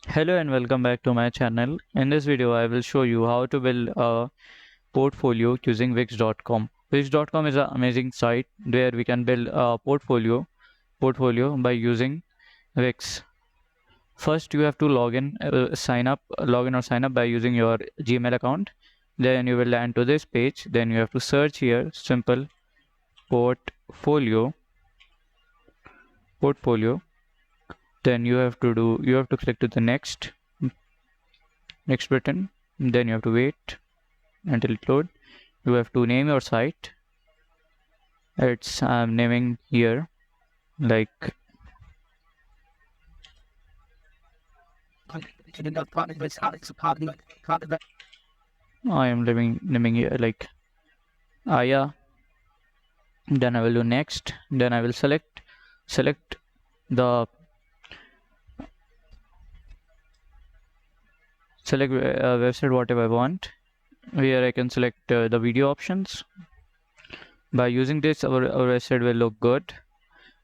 Hello and welcome back to my channel. In this video, I will show you how to build a portfolio using Wix.com. Wix.com is an amazing site where we can build a portfolio by using Wix. First, you have to log in or sign up by using your Gmail account. Then you will land to this page. Then you have to search here simple portfolio. Then you have to click to the next button. Then you have to wait until it load. You have to name your site. It's I'm naming here like I am naming here like Aya. Then I will do next. Then I will select the website whatever I want. Here I can select the video options. By using this, our website will look good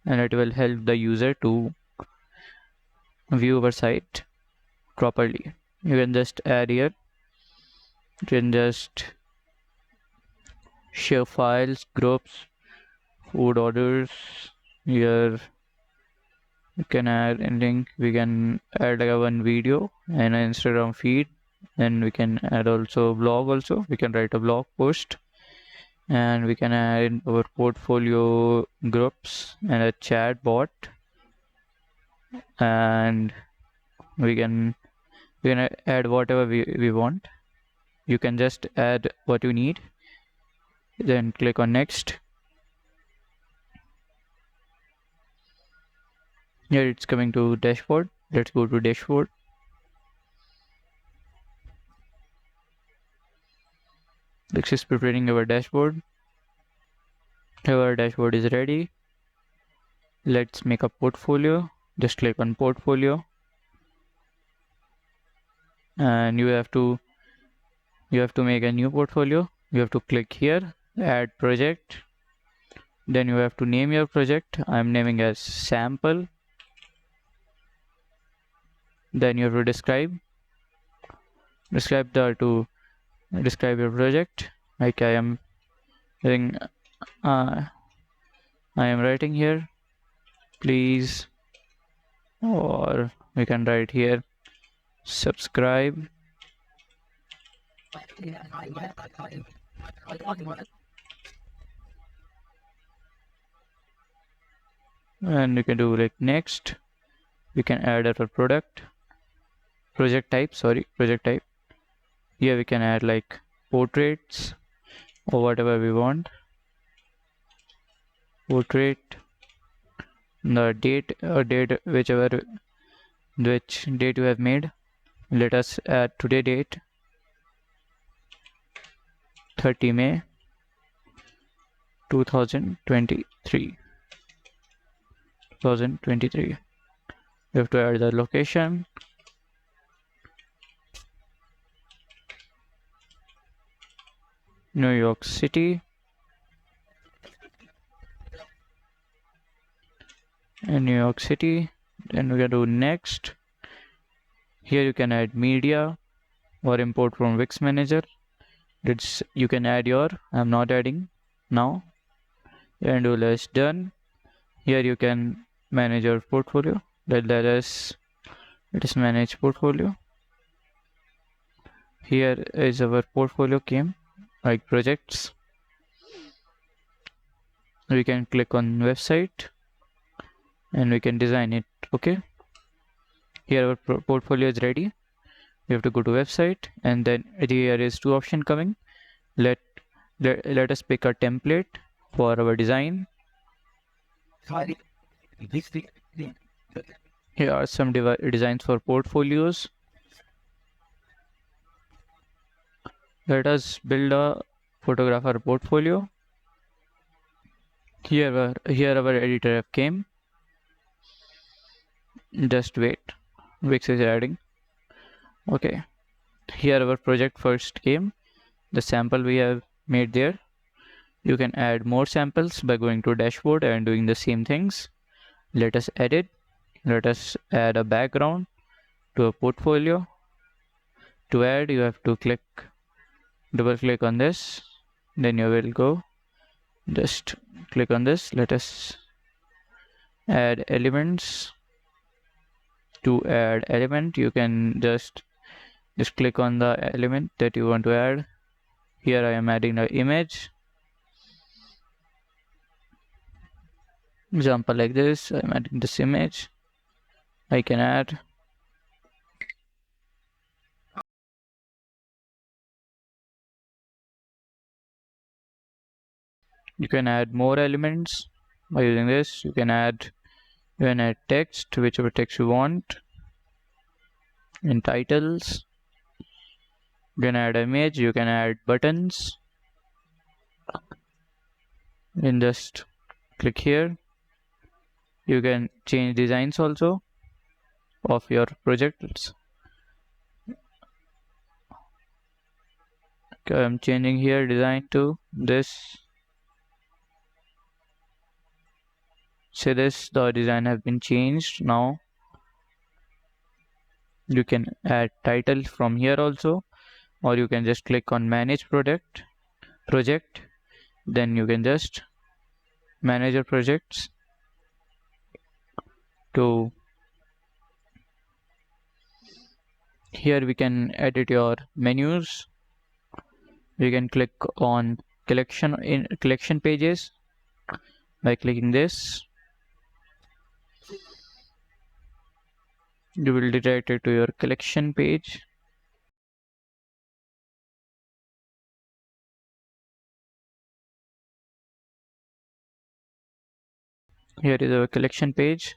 and it will help the user to view our site properly. You can just add here. You can just share files, groups, food orders. Here you can add a link. We can add like one video and an Instagram feed, and we can add also blog. Also, we can write a blog post, and we can add our portfolio groups and a chat bot, and we can add whatever we want. You can just add what you need, then click on next. Here it's coming to dashboard. Let's go to dashboard. This is preparing our dashboard. Our dashboard is ready. Let's make a portfolio. Just click on portfolio, and you have to make a new portfolio. You have to click here, add project. Then you have to name your project. I'm naming as sample. Then you have to describe your project. Like I am writing here, please, or we can write here subscribe. And you can do like next. We can add our project type. Here we can add like portraits or whatever we want. Portrait, the date which date you have made. Let us add today date, 30 May 2023. You have to add the location. New York City. And New York City. Then we can do next. Here you can add media or import from Wix Manager. You can add your, I'm not adding now. And do less done. Here you can manage your portfolio. Let us manage portfolio. Here is our portfolio came like projects. We can click on website and we can design it. Okay, here our portfolio is ready. We have to go to website, and then here is two options coming. Let us pick a template for our design. Here are some designs for portfolios. Let us build a photographer portfolio. Here our editor came. Just wait, Wix is adding. Okay, here our project first came, the sample we have made there. You can add more samples by going to dashboard and doing the same things. Let us edit. Let us add a background. to a portfolio. To add, you have to double click on this, then you will go, just click on this. Let us add elements. To add element, you can just click on the element that you want to add. Here I am adding an image. Example like this, I'm adding this image. I can add. You can add more elements by using this. You can add text, whichever text you want. In titles, you can add image. You can add buttons. And just click here. You can change designs also of your projects. Okay, I'm changing here design to this. Say this, the design has been changed. Now you can add title from here also, or you can just click on manage project. Then you can just manage your projects. To here we can edit your menus. We can click on collection pages by clicking this. You will redirect it to your collection page. Here is our collection page.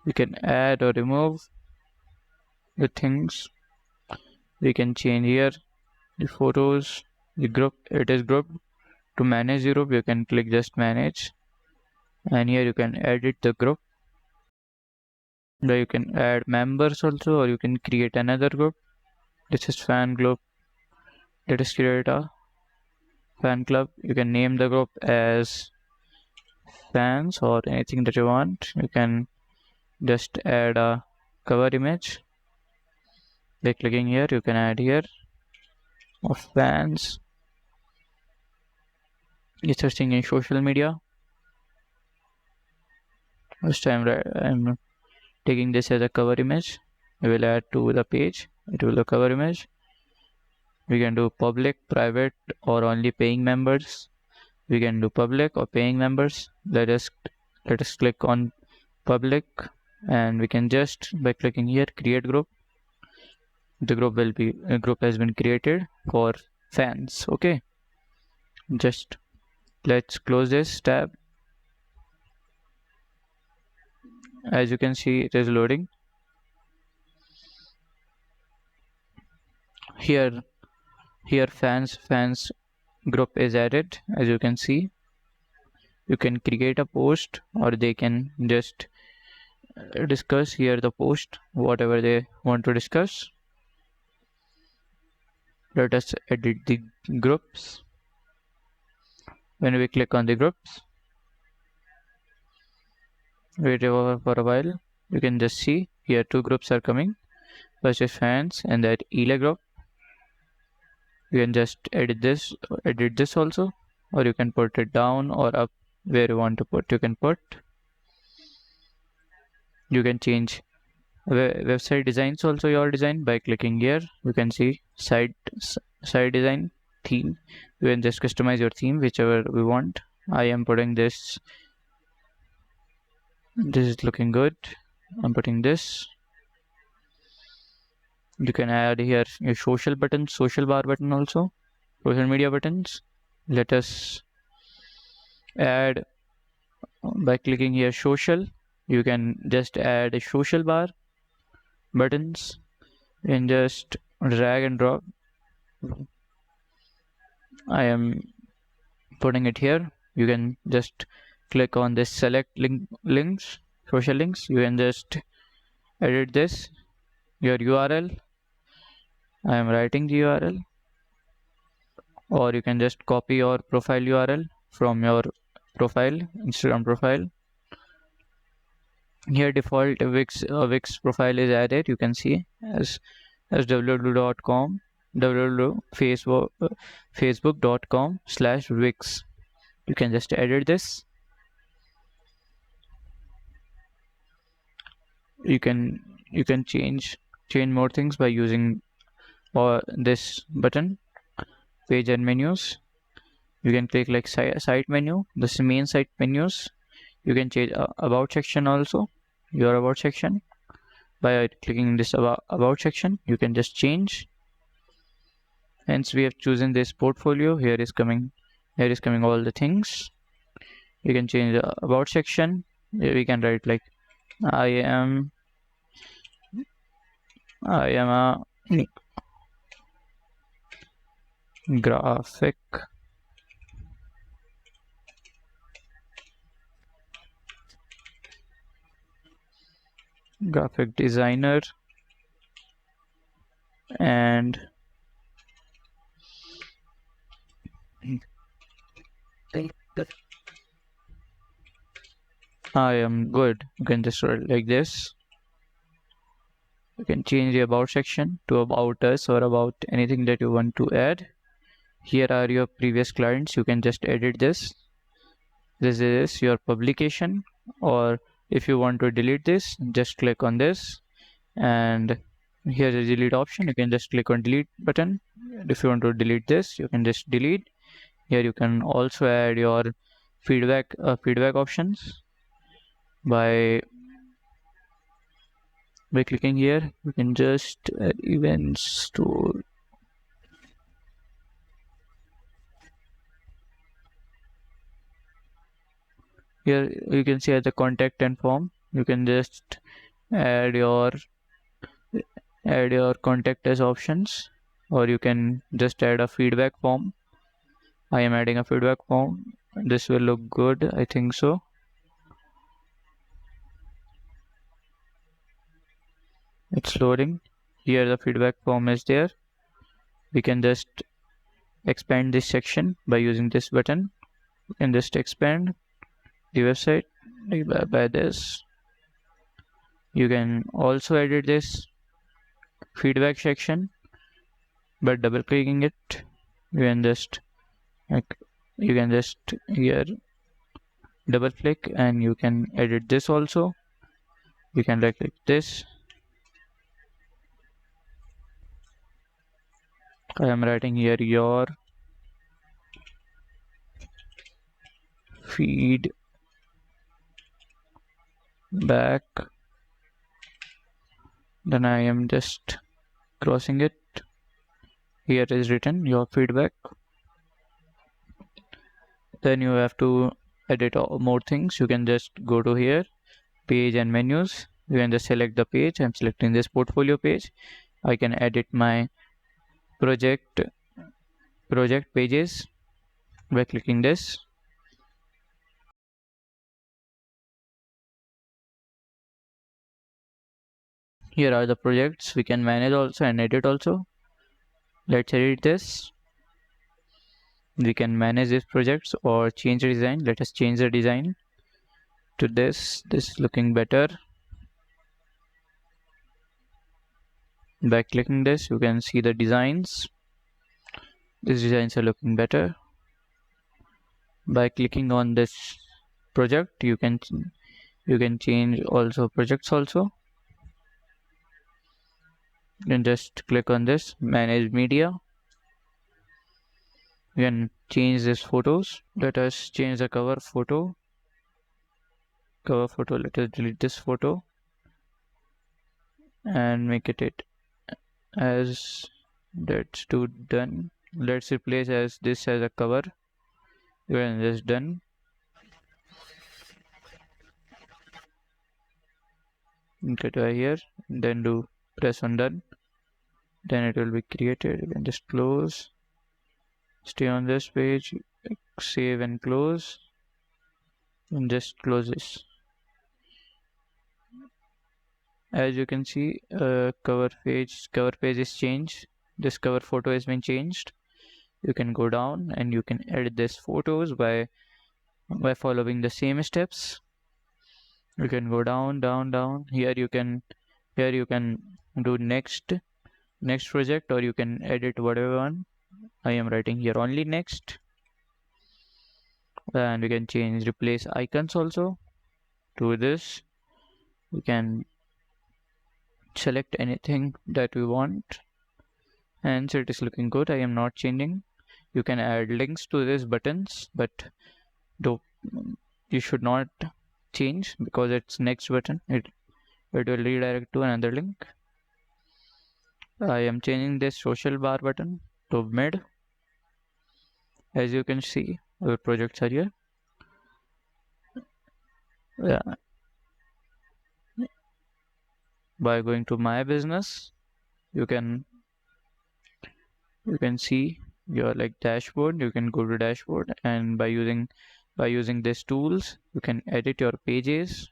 We can add or remove the things. We can change here the photos, the group. It is grouped. To manage the group, you can click just manage, and here you can edit the group. There you can add members also, or you can create another group. This is fan group. Let us create a fan club. You can name the group as fans or anything that you want. You can just add a cover image by clicking here. You can add here of fans. It's searching in social media. First I'm taking this as a cover image. I will add to the page. It will be a cover image. We can do public, private, or only paying members. We can do public or paying members. Let us click on public, and we can just by clicking here create group. The group will be a group has been created for fans. Okay, just let's close this tab. As you can see, it is loading. Here fans group is added. As you can see, you can create a post, or they can just discuss here the post whatever they want to discuss. Let us edit the groups. When we click on the groups, wait over for a while, you can just see here two groups are coming. First is fans and that ELA group. You can just edit this also, or you can put it down or up where you want to put. You can change website designs also, your design, by clicking here. You can see site design, theme. You can just customize your theme whichever we want. I am putting this is looking good. I'm putting this. You can add here your social button, social bar button also, social media buttons. Let us add by clicking here social. You can just add a social bar buttons and just drag and drop. I am putting it here. You can just click on this select links, social links. You can just edit this, your URL. I am writing the URL, or you can just copy your profile URL from your profile, Instagram profile. Here default Wix profile is added. You can see as www.com facebook.com/wix. You can just edit this. You can change more things by using this button, page and menus. You can click like site menu, this main site menus. You can change about section also, your about section. By clicking this about section, you can just change. Hence we have chosen this portfolio. Here is coming all the things. You can change the about section. Here we can write like I am a graphic designer, and I am good. You can just write like this. You can change the about section to about us or about anything that you want to add. Here are your previous clients. You can just edit this. This is your publication, or if you want to delete this, just click on this, and here's a delete option. You can just click on delete button. If you want to delete this, you can just delete. Here you can also add your feedback options by clicking here. You can just add events to here. You can see at the contact and form. You can just add your contact as options, or you can just add a feedback form. I am adding a feedback form. This will look good, I think so. It's loading. Here the feedback form is there. We can just expand this section by using this button. You can just expand the website by this. You can also edit this feedback section by double clicking it. You can just here double click, and you can edit this also. You can right click this. I am writing here your feedback. Then I am just crossing it. Here is written your feedback. Then you have to edit more things. You can just go to here, page and menus. You can just select the page. I'm selecting this portfolio page. I can edit my project pages by clicking this. Here are the projects we can manage also and edit also. Let's edit this. We can manage these projects or change the design. Let us change the design to this. This is looking better. By clicking this, you can see the designs. These designs are looking better. By clicking on this project, you can change also projects also. You can just click on this, manage media. You can change these photos. Let us change the cover photo. Let us delete this photo and make it as let's do done. Let's replace as this as a cover. You can just done. Get right here, then do press on done. Then it will be created. You can just close. Stay on this page, save and close, and just close this. As you can see, cover page is changed. This cover photo has been changed. You can go down and you can edit this photos by following the same steps. You can go down. Here you can do next project, or you can edit whatever one. I am writing here only next, and we can change replace icons also to this. We can select anything that we want, and so it is looking good. I am not changing. You can add links to these buttons, but you should not change because it's next button. It will redirect to another link. I am changing this social bar button to mid. As you can see, our projects are here. Yeah. By going to my business, you can see your like dashboard. You can go to dashboard, and by using these tools, you can edit your pages.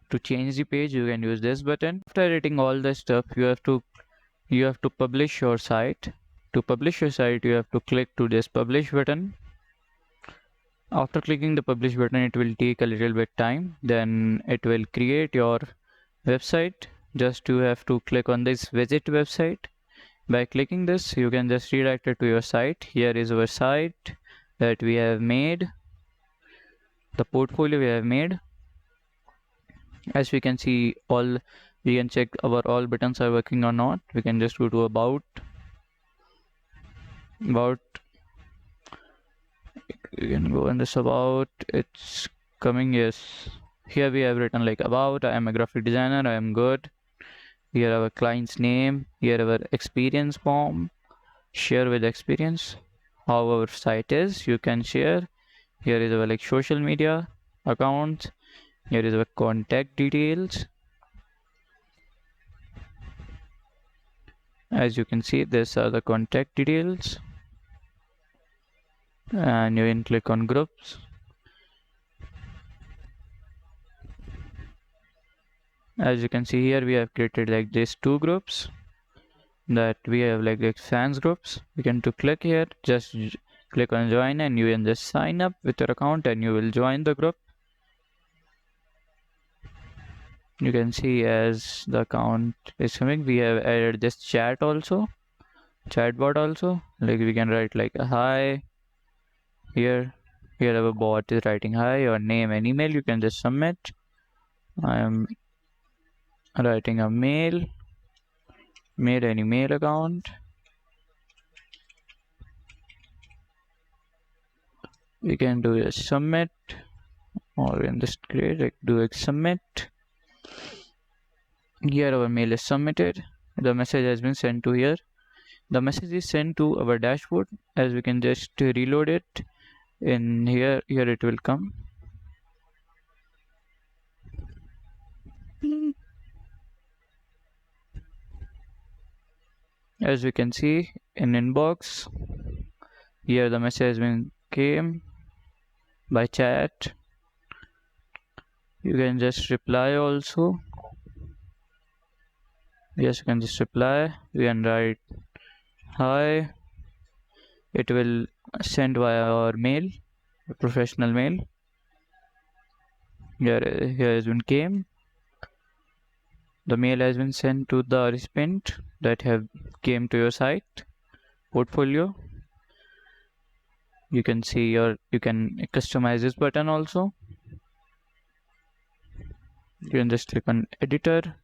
To change the page, you can use this button. After editing all the stuff, you have to publish your site. To publish your site, you have to click to this publish button. After clicking the publish button, it will take a little bit time. Then it will create your website. Just you have to click on this visit website. By clicking this, you can just redirect it to your site. Here is our site that we have made, the portfolio we have made. As we can see, we can check our all buttons are working or not. We can just go to about. You can go in this about. It's coming. Yes, here we have written like about. I am a graphic designer. I am good. Here our client's name. Here our experience form. Share with experience. How our site is. You can share. Here is our like social media accounts. Here is our contact details. As you can see, these are the contact details, and you can click on groups. As you can see here, we have created like these two groups that we have like fans groups. You can to click here, just click on join, and you can just sign up with your account and you will join the group. You can see as the account is coming, we have added this chatbot also. Like we can write like a hi. Here our bot is writing hi, your name and email. You can just submit. I am writing a mail, made an email account. We can do a submit, or we can just create like do a submit. Here our mail is submitted. The message has been sent to here. The message is sent to our dashboard. As we can just reload it in here it will come. As we can see in inbox, here the message has been came by chat. You can just reply also. Yes, you can just reply. You can write hi. It will send via our mail, a professional mail. Here has been came. The mail has been sent to the recipient that have came to your site portfolio. You can see you can customize this button also. You can just click on editor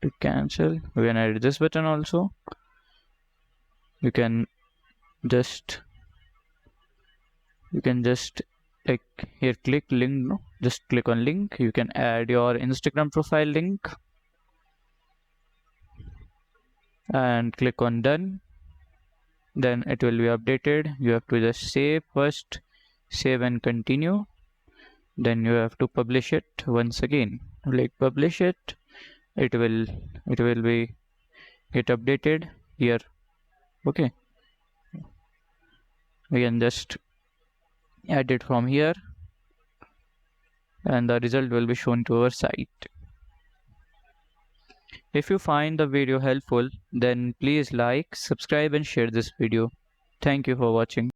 to cancel. We can edit this button also. You can just like here click link, no, just click on link. You can add your Instagram profile link and click on done. Then it will be updated. You have to just save first, save and continue. Then you have to publish it once again. Like publish it, it will be get updated here. Okay, we can just add it from here, and the result will be shown to our site. If you find the video helpful, then please like, subscribe and share this video. Thank you for watching.